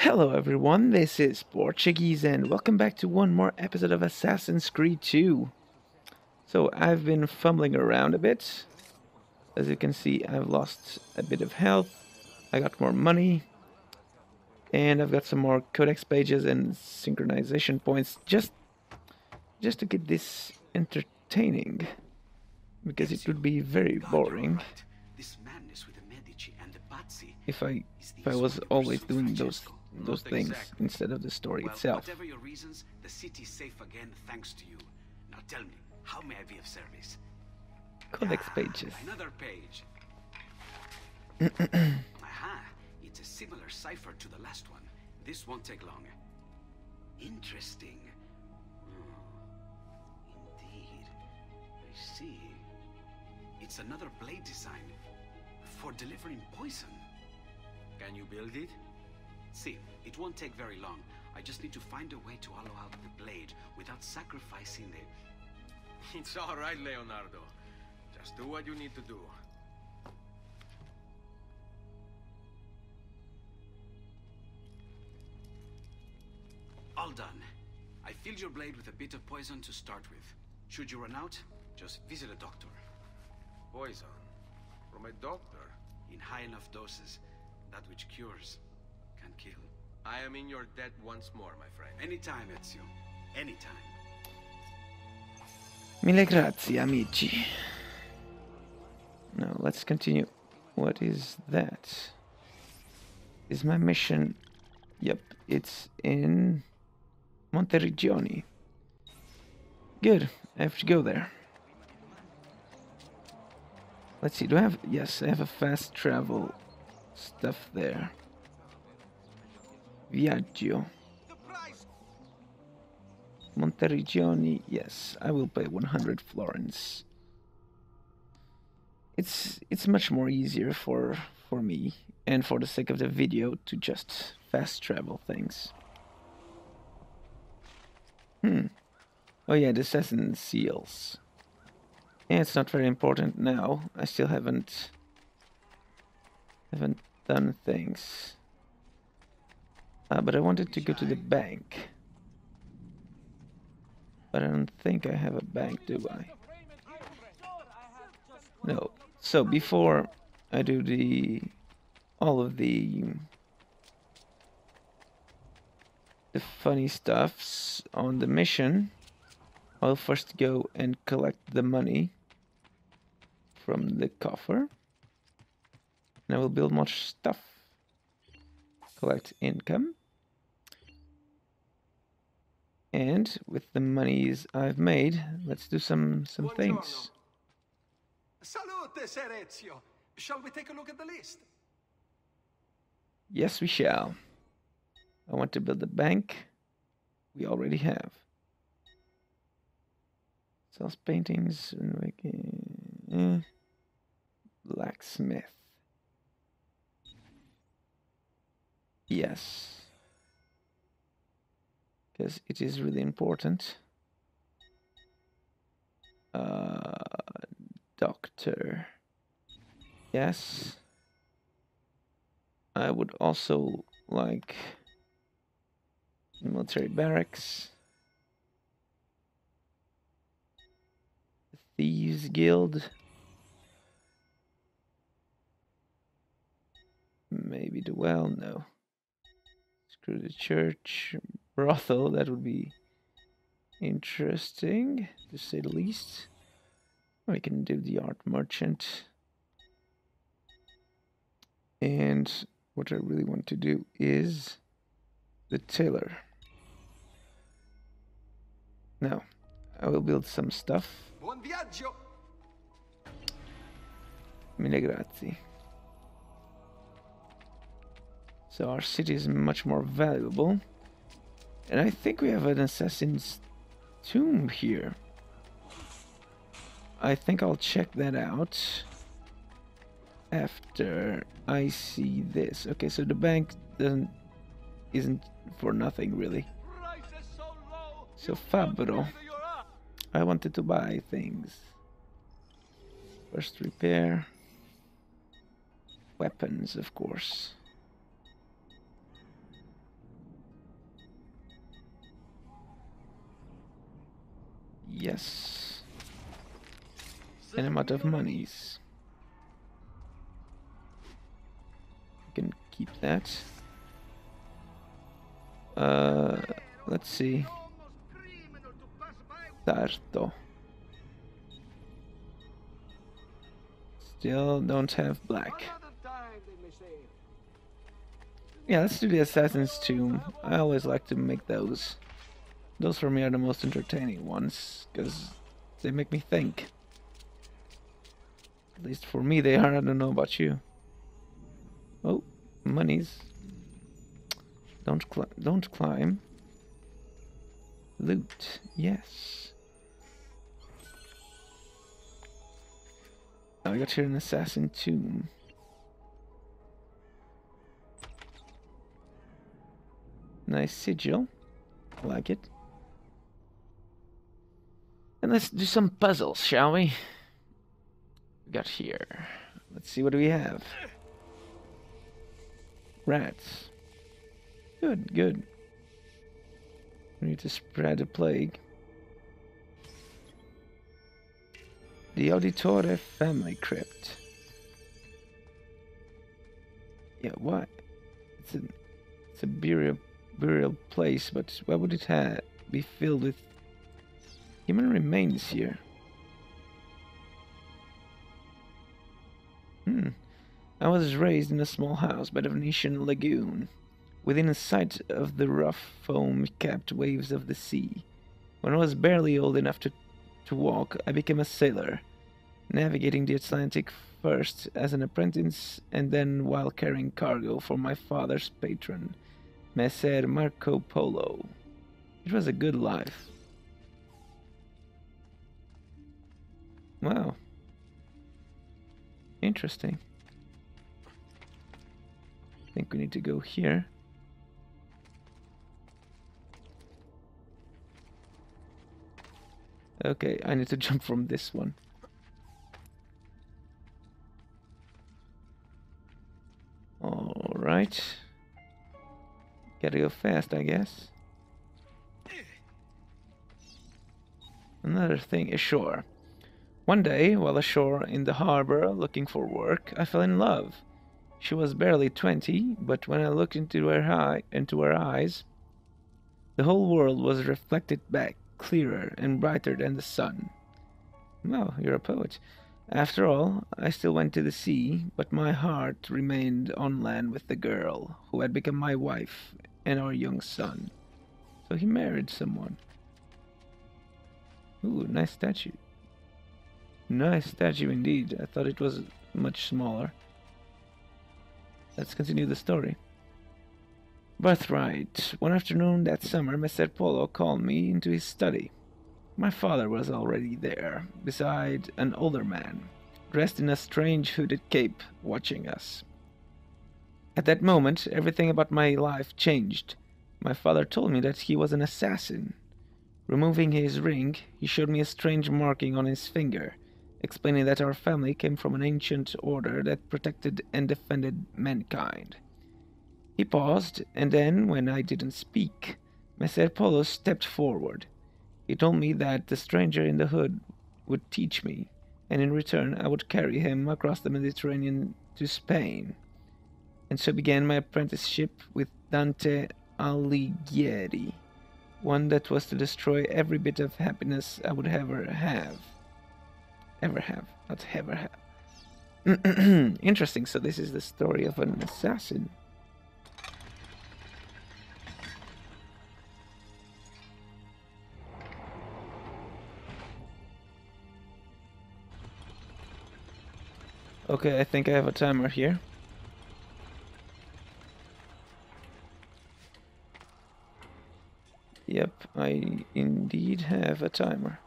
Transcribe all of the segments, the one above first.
Hello everyone, this is Portuguese and welcome back to one more episode of Assassin's Creed 2. So I've been fumbling around a bit. As you can see, I've lost a bit of health, I got more money, and I've got some more codex pages and synchronization points just to keep this entertaining because it Ezio, would be thank very God you're all boring right. This madness with the Medici and the Pazzi if I is if I was why we always pursued doing those Francesco. those Not things exactly. instead of the story Well, itself. whatever your reasons, the city's safe again thanks to you. Now tell me, how may I be of service? Codex pages. Another page. Aha, it's a similar cipher to the last one. This won't take long. Interesting. Indeed. I see. It's another blade design for delivering poison. Can you build it? See, it won't take very long. I just need to find a way to hollow out the blade without sacrificing the... It's all right, Leonardo. Just do what you need to do. All done. I filled your blade with a bit of poison to start with. Should you run out, just visit a doctor. Poison. From a doctor. In high enough doses, that which cures can kill. I am in your debt once more, my friend. Anytime, Ezio. Anytime. Mille grazie, amici. Now, let's continue. What is that? Is my mission... Yep, it's in Monteriggioni. Good, I have to go there. Let's see, do I have... Yes, I have a fast travel stuff there. Viaggio. Monteriggioni, yes, I will pay 100 florins. It's much more easier for me and for the sake of the video to just fast travel things. Oh yeah, the assassin seals. Yeah, it's not very important now. I still haven't done things. But I wanted to go to the bank. But I don't think I have a bank, do I? No. So before I do all of the funny stuffs on the mission, I'll first go and collect the money from the coffer. And I will build more stuff. Collect income. And with the monies I've made, let's do some things. Salute, Ser Ezio. Shall we take a look at the list? Yes, we shall. I want to build a bank. We already have. Sells paintings. Blacksmith. Yes. Because it is really important. Doctor. Yes. I would also like the military barracks. The Thieves Guild. Maybe the well, no. Screw the church. Brothel, that would be interesting, to say the least. We can do the art merchant. And what I really want to do is the tailor. Now, I will build some stuff. Buon viaggio! Mille grazie. So our city is much more valuable. And I think we have an assassin's tomb here. I think I'll check that out after I see this. Okay, so the bank isn't for nothing really. So Fabbro, I wanted to buy things. First repair. Weapons, of course. Yes. And I'm out of monies. You can keep that. Let's see. Sarto. Still don't have black. Yeah, let's do the Assassin's Tomb. I always like to make those. Those for me are the most entertaining ones, because they make me think. At least for me they are, I don't know about you. Oh, monies. Don't climb. Loot, yes. Now I got here an Assassin Tomb. Nice sigil. I like it. And let's do some puzzles, shall we? We got here. Let's see what we have. Rats. Good, good. We need to spread the plague. The Auditore family crypt. Yeah, what? It's a burial place, but why would it be filled with human remains here? I was raised in a small house by the Venetian lagoon, within sight of the rough foam-capped waves of the sea. When I was barely old enough to walk, I became a sailor, navigating the Atlantic first as an apprentice and then while carrying cargo for my father's patron, Messer Marco Polo. It was a good life. Wow. Interesting. I think we need to go here. Okay, I need to jump from this one. Alright. Gotta go fast, I guess. Another thing ashore. One day, while ashore in the harbor looking for work, I fell in love. She was barely 20, but when I looked into her eyes, the whole world was reflected back, clearer and brighter than the sun. Well, you're a poet. After all, I still went to the sea, but my heart remained on land with the girl who had become my wife and our young son. So he married someone. Ooh, nice statue. Nice statue indeed. I thought it was much smaller. Let's continue the story. Birthright. One afternoon that summer, Messer Polo called me into his study. My father was already there, beside an older man, dressed in a strange hooded cape, watching us. At that moment, everything about my life changed. My father told me that he was an assassin. Removing his ring, he showed me a strange marking on his finger, explaining that our family came from an ancient order that protected and defended mankind. He paused, and then, when I didn't speak, Messer Polo stepped forward. He told me that the stranger in the hood would teach me, and in return I would carry him across the Mediterranean to Spain. And so began my apprenticeship with Dante Alighieri, one that was to destroy every bit of happiness I would ever have. Not ever have. Interesting, so this is the story of an assassin. Okay, I think I have a timer here. Yep, I indeed have a timer.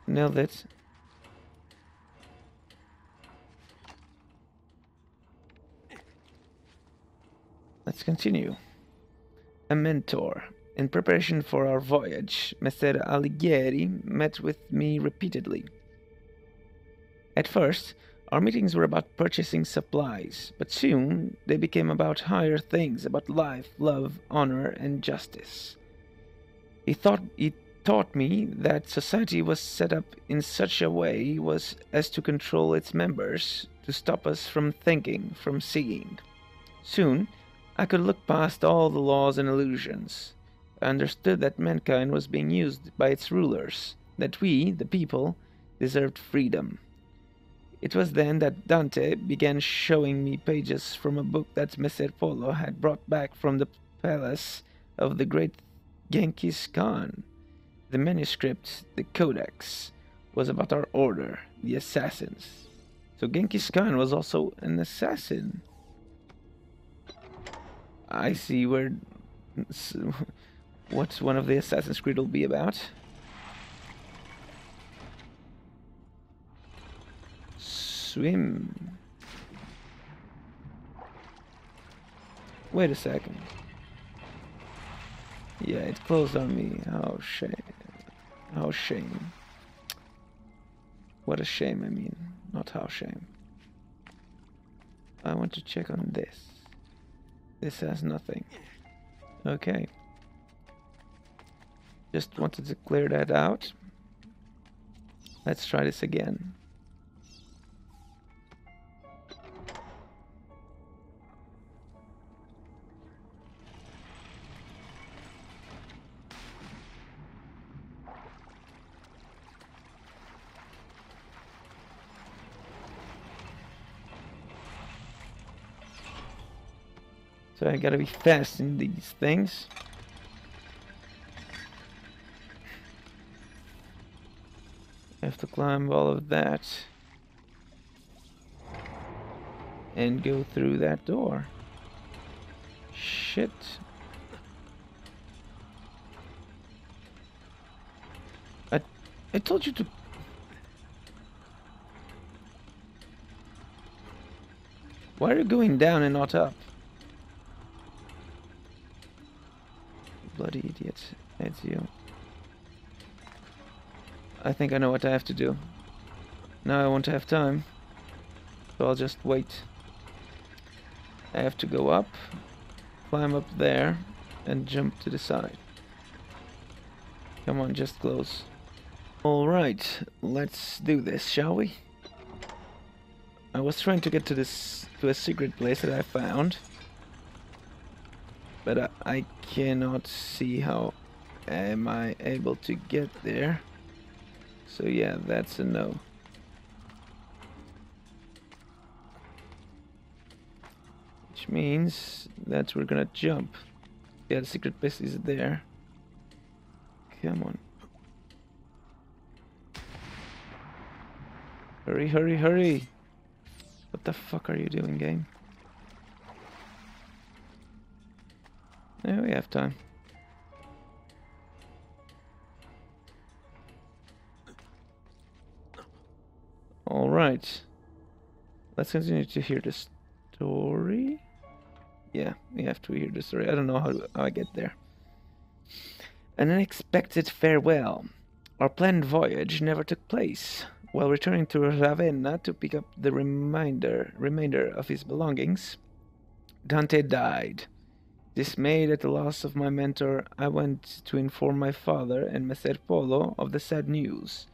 Nailed it. Let's continue. A mentor. In preparation for our voyage, Messer Alighieri met with me repeatedly. At first, Our meetings were about purchasing supplies, but soon they became about higher things, about life, love, honor, and justice. He taught me that society was set up in such a way as to control its members, to stop us from thinking, from seeing. Soon, I could look past all the laws and illusions. I understood that mankind was being used by its rulers, that we, the people, deserved freedom. It was then that Dante began showing me pages from a book that Messer Polo had brought back from the palace of the great Genghis Khan. The manuscript, the Codex, was about our order, the assassins. So Genghis Khan was also an assassin. I see what one of the Assassin's Creed will be about. Swim. Wait a second. Yeah, it closed on me. How shame. How shame. What a shame, I mean. Not how shame. I want to check on this. This has nothing. Okay. Just wanted to clear that out. Let's try this again. So I gotta be fast in these things. I have to climb all of that. And go through that door. Shit. I told you to... Why are you going down and not up? Bloody idiot. It's you. I think I know what I have to do. Now I won't have time. So I'll just wait. I have to go up, climb up there, and jump to the side. Come on, just close. Alright, let's do this, shall we? I was trying to get to a secret place that I found. But I cannot see how am I able to get there. So yeah, that's a no. Which means that we're gonna jump. Yeah, the secret place is there. Come on. Hurry, hurry, hurry! What the fuck are you doing, game? Yeah, we have time. Alright. Let's continue to hear the story. Yeah, we have to hear the story. I don't know how I get there. An unexpected farewell. Our planned voyage never took place. While returning to Ravenna to pick up the remainder of his belongings, Dante died. Dismayed at the loss of my mentor, I went to inform my father and Messer Polo of the sad news.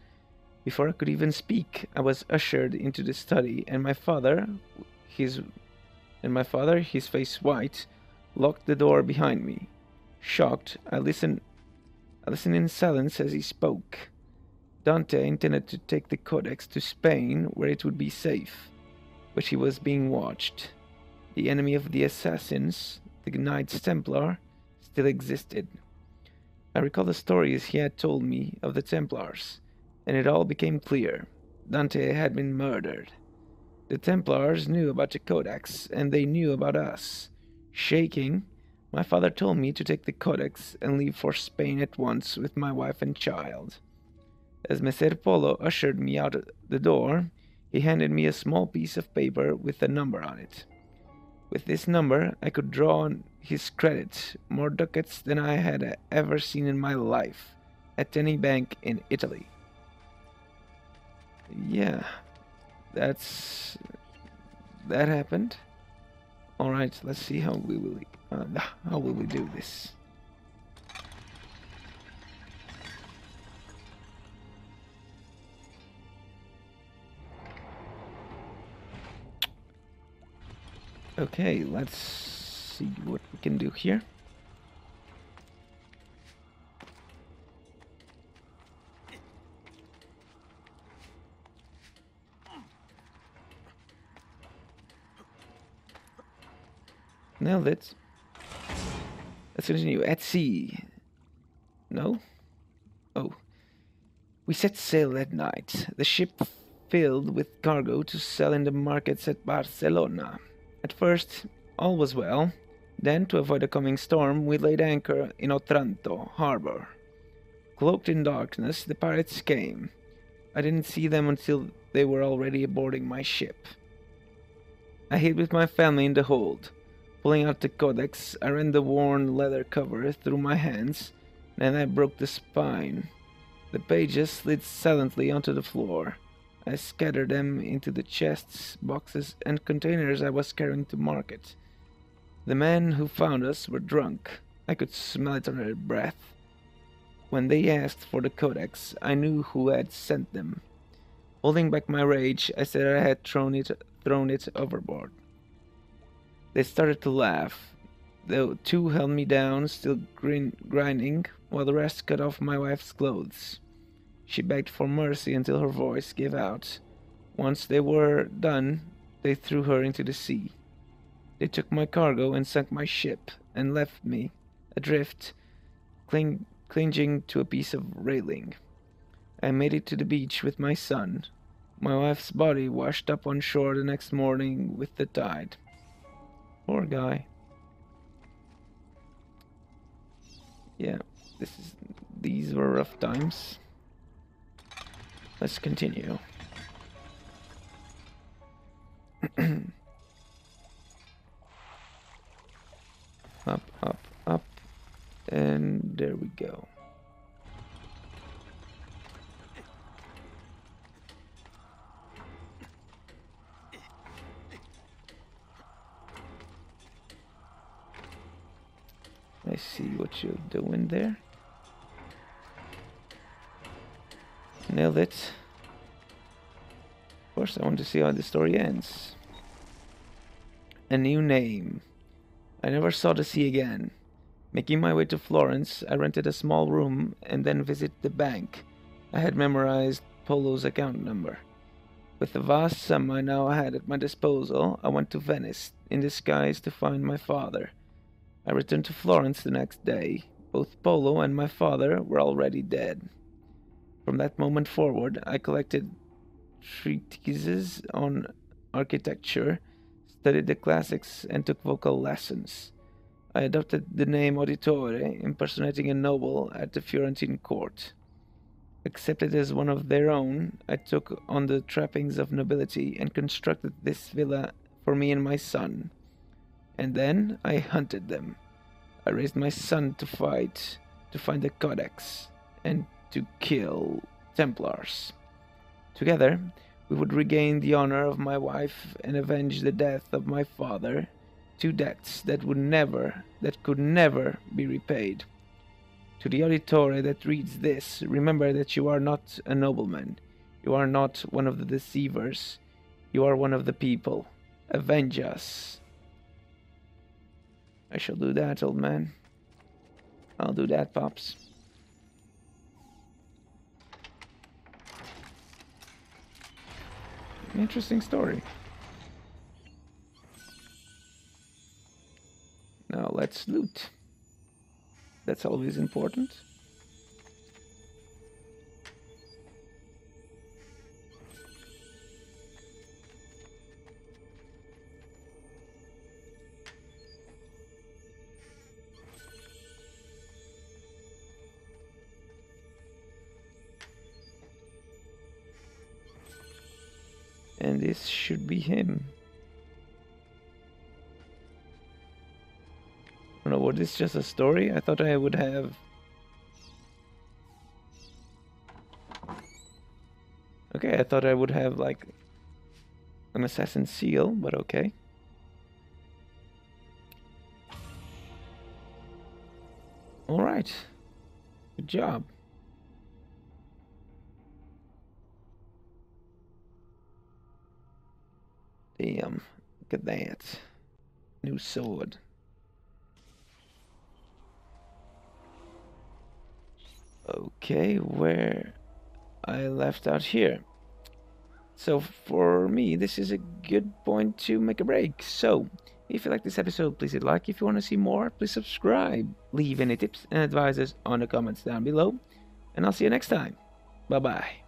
Before I could even speak, I was ushered into the study, and my father, his face white, locked the door behind me. Shocked, I listened in silence as he spoke. Dante intended to take the Codex to Spain, where it would be safe, but he was being watched. The enemy of the assassins, the Knights Templar, still existed. I recall the stories he had told me of the Templars, and it all became clear. Dante had been murdered. The Templars knew about the Codex, and they knew about us. Shaking, my father told me to take the Codex and leave for Spain at once with my wife and child. As Messer Polo ushered me out the door, he handed me a small piece of paper with a number on it. With this number, I could draw on his credit more ducats than I had ever seen in my life, at any bank in Italy. Yeah, That's that happened. All right, let's see how will we do this. Okay, let's see what we can do here. Nailed it. Let's continue. At sea. No? Oh. We set sail at night. The ship filled with cargo to sell in the markets at Barcelona. At first, all was well. Then, to avoid a coming storm, we laid anchor in Otranto harbor. Cloaked in darkness, the pirates came. I didn't see them until they were already boarding my ship. I hid with my family in the hold. Pulling out the codex, I ran the worn leather cover through my hands, and I broke the spine. The pages slid silently onto the floor. I scattered them into the chests, boxes, and containers I was carrying to market. The men who found us were drunk. I could smell it on their breath. When they asked for the codex, I knew who had sent them. Holding back my rage, I said I had thrown it overboard. They started to laugh. The two held me down, still grinding, while the rest cut off my wife's clothes. She begged for mercy until her voice gave out. Once they were done, they threw her into the sea. They took my cargo and sunk my ship, and left me, adrift, clinging to a piece of railing. I made it to the beach with my son. My wife's body washed up on shore the next morning with the tide. Poor guy. Yeah, these were rough times. Let's continue. Up, up, up, and there we go. I see what you're doing there. Nailed it. Of course, I want to see how the story ends. A new name. I never saw the sea again. Making my way to Florence, I rented a small room and then visited the bank. I had memorized Polo's account number. With the vast sum I now had at my disposal, I went to Venice, in disguise to find my father. I returned to Florence the next day. Both Polo and my father were already dead. From that moment forward, I collected treatises on architecture, studied the classics, and took vocal lessons. I adopted the name Auditore, impersonating a noble at the Florentine court. Accepted as one of their own, I took on the trappings of nobility and constructed this villa for me and my son. And then I hunted them. I raised my son to fight, to find the Codex, and to kill Templars. Together, we would regain the honor of my wife and avenge the death of my father, two debts that could never be repaid. To the auditore that reads this, remember that you are not a nobleman. You are not one of the deceivers. You are one of the people. Avenge us. I shall do that, old man. I'll do that, Pops. Interesting story. Now let's loot. That's always important. And this should be him. I don't know, was this just a story? I thought I would have... Okay, I thought I would have, like, an assassin seal, but okay. Alright. Good job. Damn. Look at that. New sword. Okay, where I left out here. So for me, this is a good point to make a break. So, if you like this episode, please hit like. If you want to see more, please subscribe. Leave any tips and advices on the comments down below. And I'll see you next time. Bye-bye.